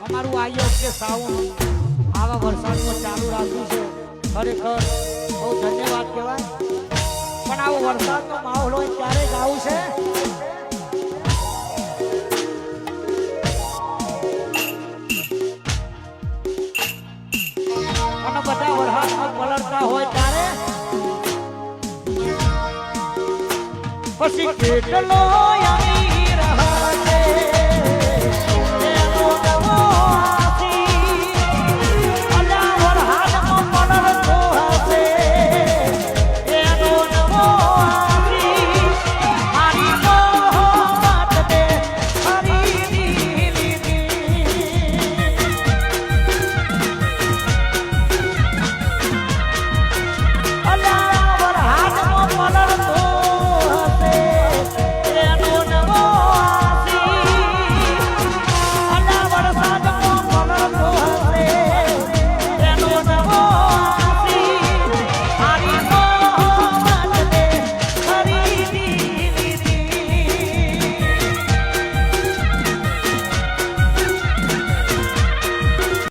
અમારું આ યોગ્ય સાઉન્ડ આવા વરસાદમાં ચાલુ રાખ્યું છે ખરેખર બહુ ધન્યવાદ કહેવાય પણ આવો વરસાદનો માહોલ હોય ત્યારે જ આવું છે અને બધા વરસાદમાં પલળતા હોય ત્યારે પછી કેટલો